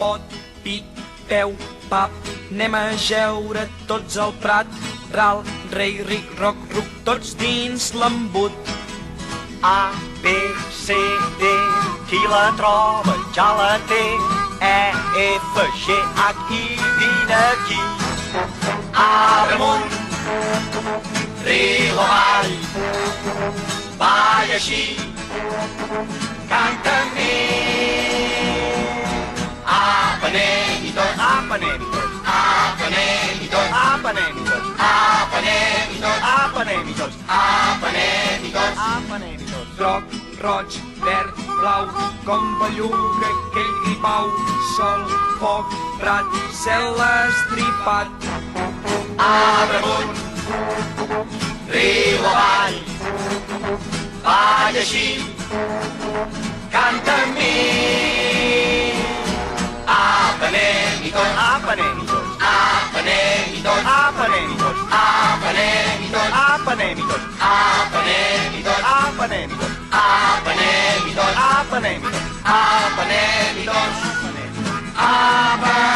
pot, pit, peu, pap, anem a jeure tots al prat, ral, rei, ric, roc, ruc, tots dins l'embut. A, B, C, D, qui la troba ja la té. E, F, G, H, I, vine aquí. Arbre amunt, riu avall, balla així, canta amb mi. Apa, anem-hi tots, apa, anem-hi tots, apa, anem-hi tots, apa, anem-hi tots, apa, anem-hi tots, apa, anem-hi tots, apa, anem-hi tots, apa, anem-hi tots. Groc, roig, verd, blau, com belluga aquell gripau, sol, foc, prat, cel estripat. Arbre amunt, riu avall, balla així, canta amb mi. Apa, anem-hi tots, apa, anem-hi tots, apa, anem-hi tots, apa, anem-hi tots, apa, anem-hi tots, apa, anem-hi tots, apa, anem-hi tots, apa, anem-hi tots, apa, anem-hi tots, apa, anem-hi tots, apa, anem-hi tots, apa, anem-hi tots, apa.